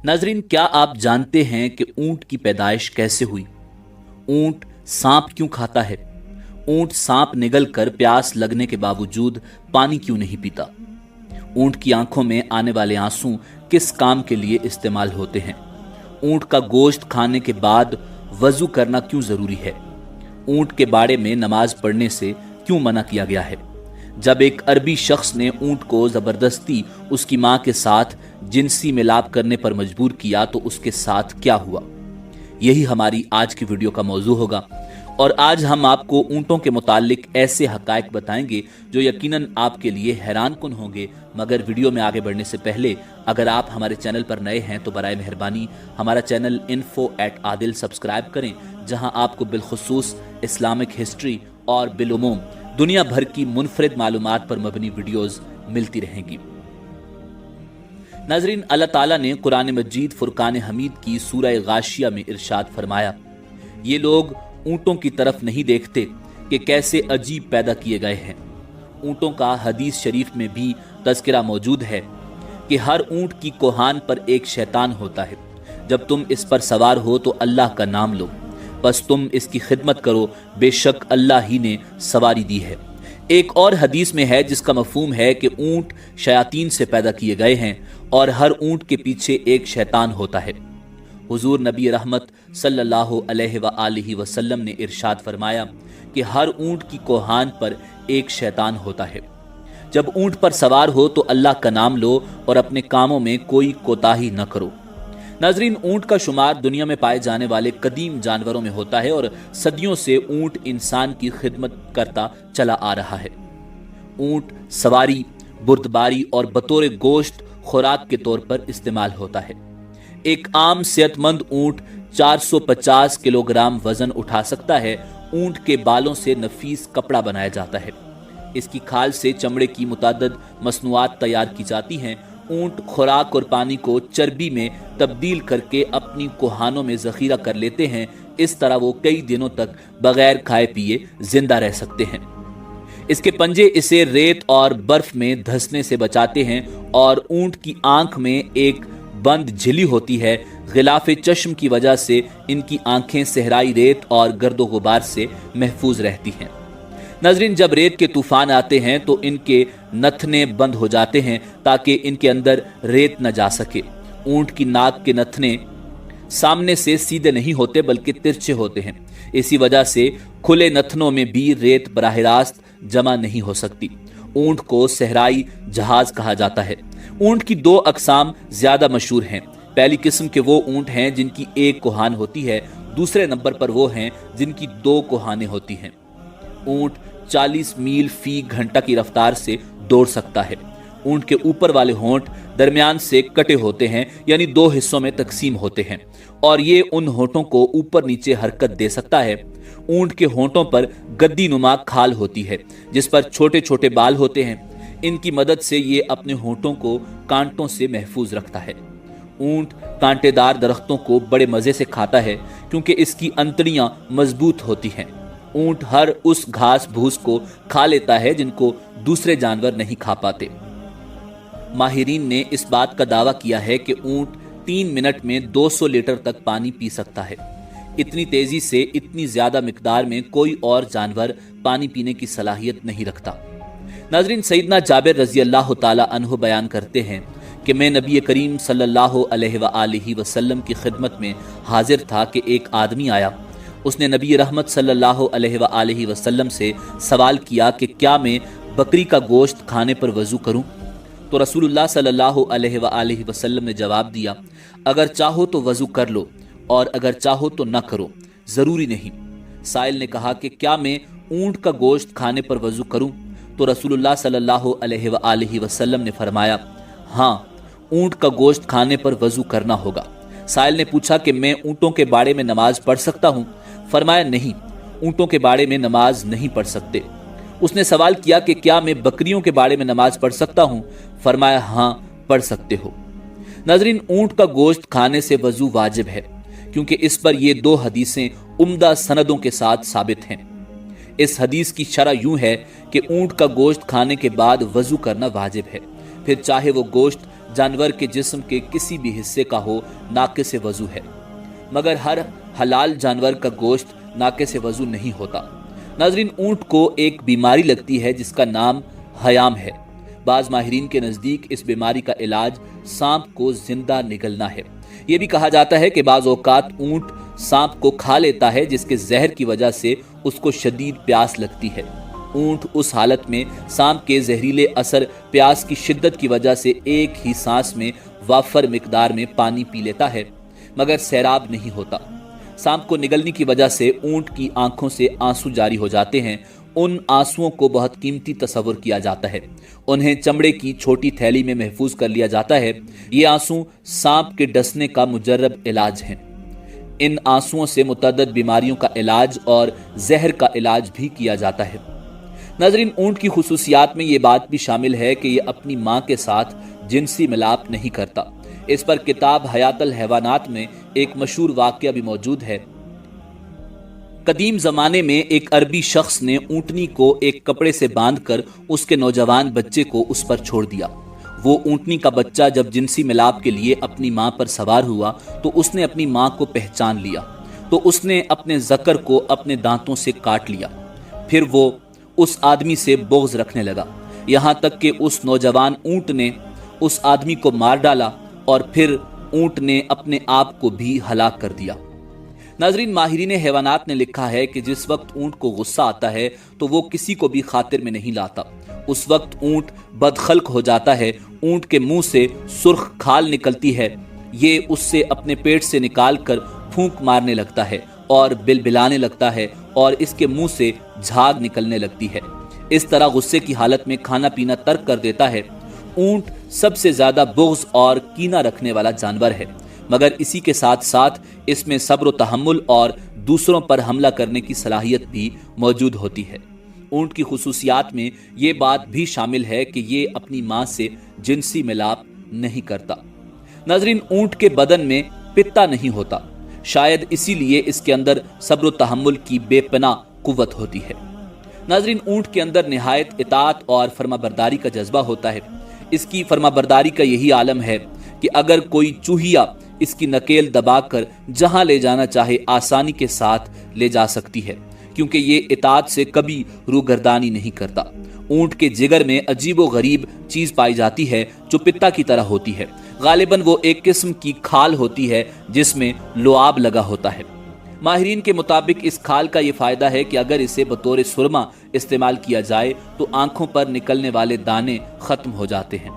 नाजरीन, क्या आप जानते हैं कि ऊंट की पैदाइश कैसे हुई? ऊंट सांप क्यों खाता है? ऊंट सांप निगल कर प्यास लगने के बावजूद पानी क्यों नहीं पीता? ऊंट की आंखों में आने वाले आंसू किस काम के लिए इस्तेमाल होते हैं? ऊंट का गोश्त खाने के बाद वजू करना क्यों जरूरी है? ऊंट के बाड़े में नमाज पढ़ने से क्यों मना किया गया है? जब एक अरबी शख्स ने ऊंट को जबरदस्ती उसकी मां के साथ जिनसी मिलाप करने पर मजबूर किया तो उसके साथ क्या हुआ? यही हमारी आज की वीडियो का मौजू होगा और आज हम आपको ऊंटों के मुतालिक ऐसे हकायक बताएंगे जो यकीनन आपके लिए हैरानकुन होंगे। मगर वीडियो में आगे बढ़ने से पहले अगर आप हमारे चैनल पर नए हैं तो बराए मेहरबानी हमारा चैनल info@adil सब्सक्राइब करें, जहां आपको बिलखुसूस इस्लामिक हिस्ट्री और बिलुमूम दुनिया भर की मुनफरिद मालूमात पर मबनी वीडियोस मिलती रहेंगी। नाजरीन, अल्लाह ताला ने कुरान मजीद फुरकान हमीद की सूरह गाशिया में इरशाद फरमाया, ये लोग ऊंटों की तरफ नहीं देखते कि कैसे अजीब पैदा किए गए हैं। ऊंटों का हदीस शरीफ में भी तज़किरा मौजूद है कि हर ऊंट की कोहान पर एक शैतान होता है। जब तुम इस पर सवार हो तो अल्लाह का नाम लो, बस तुम इसकी खिदमत करो, बेशक अल्लाह ही ने सवारी दी है। एक और हदीस में है जिसका मफहूम है कि ऊंट शयातीन से पैदा किए गए हैं और हर ऊंट के पीछे एक शैतान होता है। हुजूर नबी रहमत सल्लल्लाहु अलैहि वसल्लम ने इरशाद फरमाया कि हर ऊंट की कोहान पर एक शैतान होता है। जब ऊंट पर सवार हो तो अल्लाह का नाम लो और अपने कामों में कोई कोताही न करो। नाजरीन, ऊंट का शुमार दुनिया में पाए जाने वाले कदीम जानवरों में होता है और सदियों से ऊंट इंसान की खिदमत करता चला आ रहा है। ऊंट सवारी, बुर्दबारी और बतौर गोश्त खुराक के तौर पर इस्तेमाल होता है। एक आम सेहतमंद ऊंट 450 किलोग्राम वजन उठा सकता है। ऊंट के बालों से नफीस कपड़ा बनाया जाता है। इसकी खाल से चमड़े की मुतादद मसनूआत तैयार की जाती हैं। ऊंट खुराक और पानी को चर्बी में तब्दील करके अपनी कोहानों में जखीरा कर लेते हैं। इस तरह वो कई दिनों तक बगैर खाए पिए जिंदा रह सकते हैं। इसके पंजे इसे रेत और बर्फ में धंसने से बचाते हैं और ऊंट की आंख में एक बंद झिल्ली होती है। गिलाफ चश्म की वजह से इनकी आंखें सहराई रेत और गर्दो गुबार से महफूज रहती हैं। नाजरीन, जब रेत के तूफान आते हैं तो इनके नथने बंद हो जाते हैं ताकि इनके अंदर रेत न जा सके। ऊंट की नाक के नथने सामने से सीधे नहीं होते बल्कि तिरछे होते हैं। इसी वजह से खुले नथनों में भी रेत बराह रास्त जमा नहीं हो सकती। ऊंट को सहराई जहाज कहा जाता है। ऊंट की दो अकसाम ज्यादा मशहूर हैं। पहली किस्म के वो ऊंट हैं जिनकी एक कोहान होती है। दूसरे नंबर पर वो हैं जिनकी दो कोहानें होती हैं। ऊंट 40 मील फी घंटा की रफ्तार से दौड़ सकता है। ऊंट के ऊपर वाले होंठ दरमियान से कटे होते हैं, यानी दो हिस्सों में तकसीम होते हैं और ये उन होंठों को ऊपर नीचे हरकत दे सकता है। ऊंट के होंठों पर गद्दी नुमा खाल होती है जिस पर छोटे छोटे बाल होते हैं। इनकी मदद से ये अपने होंठों को कांटों से महफूज रखता है। ऊंट कांटेदार दरख्तों को बड़े मजे से खाता है क्योंकि इसकी अंतड़ियां मजबूत होती हैं। ऊंट हर उस घास भूस को खा लेता है जिनको दूसरे जानवर नहीं खा पाते। माहिरीन ने इस बात का दावा किया है कि ऊंट 3 मिनट में 200 लीटर तक पानी पी सकता है। इतनी तेजी से इतनी ज्यादा मिकदार में कोई और जानवर पानी पीने की सलाहियत नहीं रखता। नाजरीन, सईदना जाबिर रजी अल्लाह ताला अन्हु बयान करते हैं कि मैं नबी करीम सल्लल्लाहु अलैहि वसल्लम की खिदमत में हाजिर था कि एक आदमी आया। उसने नबी रहमत सल्लल्लाहु अलैहि वसल्लम से सवाल किया कि क्या मैं बकरी का गोश्त खाने पर वजू करूं? तो रसूलुल्लाह सल्लल्लाहु अलैहि वसल्लम ने जवाब दिया, अगर चाहो तो वजू कर लो और अगर चाहो तो न करो, जरूरी नहीं। साइल ने कहा कि क्या मैं ऊंट का गोश्त खाने पर वजू करूं? तो रसूलुल्लाह सल्लल्लाहु अलैहि वसल्लम ने फरमाया, हाँ, ऊंट का गोश्त खाने पर वजू करना होगा। साइल ने पूछा कि मैं ऊंटों के बाड़े में नमाज पढ़ सकता हूं? फरमाया, नहीं, ऊंटों के बाड़े में नमाज नहीं पढ़ सकते। उसने सवाल किया कि क्या मैं बकरियों के बाड़े में नमाज पढ़ सकता हूं? फरमाया, हाँ, पढ़ सकते हो। नाजरीन, ऊंट का गोश्त खाने से वजू वाजिब है क्योंकि इस पर ये दो हदीसें उम्दा सनदों के साथ साबित हैं। इस हदीस की शरह यूं है कि ऊंट का गोश्त खाने के बाद वजू करना वाजिब है, फिर चाहे वो गोश्त जानवर के जिस्म के किसी भी हिस्से का हो नाक़िस वज़ू है, मगर हर हलाल जानवर का गोश्त नाक़िस वज़ू नहीं होता। नाज़रीन, ऊँट को एक बीमारी लगती है जिसका नाम हयाम है। बाज़ माहिरीन के नज़दीक इस बीमारी का इलाज सांप को जिंदा निगलना है। ये भी कहा जाता है कि बाज़ औक़ात ऊँट सांप को खा लेता है जिसके जहर की वजह से उसको शदीद प्यास लगती है। ऊँट उस हालत में सांप के जहरीले असर प्यास की शिद्दत की वजह से एक ही सांस में वाफर मिकदार में पानी पी लेता है, मगर सैराब नहीं होता। सांप को निगलने की वजह से ऊँट की आंखों से आंसू जारी हो जाते हैं। उन आंसुओं को बहुत कीमती तस्वुर किया जाता है। उन्हें चमड़े की छोटी थैली में महफूज कर लिया जाता है। ये आंसू सांप के डसने का मुजर्रब इलाज हैं। इन आंसुओं से मुतअद्दिद बीमारियों का इलाज और जहर का इलाज भी किया जाता है। नाज़रीन, ऊँट की खुसूसियात में ये बात भी शामिल है कि ये अपनी माँ के साथ जिनसी मिलाप नहीं करता। इस पर किताब हयातुल हैवानात में एक मशहूर वाक़या भी मौजूद है। कदीम ज़माने में एक अरबी शख्स ने ऊँटनी को एक कपड़े से बांधकर उसके नौजवान बच्चे को उस पर छोड़ दिया। वो ऊँटनी का बच्चा जब जिनसी मिलाप के लिए अपनी माँ पर सवार हुआ तो उसने अपनी माँ को पहचान लिया, तो उसने अपने ज़कर को अपने दांतों से काट लिया। फिर वो उस आदमी से बुग़्ज़ रखने लगा, यहाँ तक कि उस नौजवान ऊँट ने उस आदमी को मार डाला और फिर ऊँट ने अपने आप को भी हलाक कर दिया। नाज़रीन, माहिरीन हैवानात ने लिखा है कि जिस वक्त ऊँट को गुस्सा आता है तो वो किसी को भी खातिर में नहीं लाता। उस वक्त ऊँट बदखल्क हो जाता है। ऊँट के मुंह से सुर्ख खाल निकलती है। ये उससे अपने पेट से निकाल कर फूंक मारने लगता है और बिलबिलाने लगता है और इसके मुंह से झाग निकलने लगती है। इस तरह गुस्से की हालत में खाना पीना तर्क कर देता है। ऊँट सबसे ज्यादा बुग़्ज़ और कीना रखने वाला जानवर है, मगर इसी के साथ साथ इसमें सब्र व तहम्मुल और दूसरों पर हमला करने की सलाहियत भी मौजूद होती है। ऊँट की खुसूसियात में ये बात भी शामिल है कि ये अपनी माँ से जिनसी मिलाप नहीं करता। नाज़रीन, ऊँट के बदन में पित्ता नहीं होता, शायद इसीलिए इसके अंदर सब्र व तहम्मुल की बेपनाह कुव्वत होती है। नाज़रीन, ऊँट के अंदर निहायत इताअत और फर्माबरदारी का जज्बा होता है। इसकी फर्माबरदारी का यही आलम है कि अगर कोई चूहिया इसकी नकेल दबाकर जहां ले जाना चाहे आसानी के साथ ले जा सकती है, क्योंकि ये इताअत से कभी रूगर्दानी नहीं करता। ऊँट के जिगर में अजीबो गरीब चीज पाई जाती है जो पित्ता की तरह होती है। गालिबन वो एक किस्म की खाल होती है जिसमें लुआब लगा होता है। माहिरीन के मुताबिक इस खाल का ये फायदा है कि अगर इसे बतौर सुरमा इस्तेमाल किया जाए तो आंखों पर निकलने वाले दाने खत्म हो जाते हैं।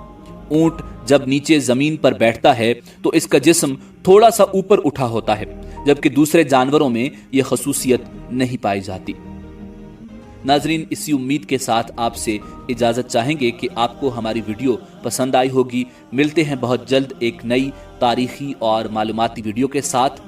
ऊँट जब नीचे जमीन पर बैठता है तो इसका जिस्म थोड़ा सा ऊपर उठा होता है, जबकि दूसरे जानवरों में यह खसूसियत नहीं पाई जाती। नाजरीन, इसी उम्मीद के साथ आपसे इजाजत चाहेंगे कि आपको हमारी वीडियो पसंद आई होगी। मिलते हैं बहुत जल्द एक नई तारीखी और मालूमाती वीडियो के साथ।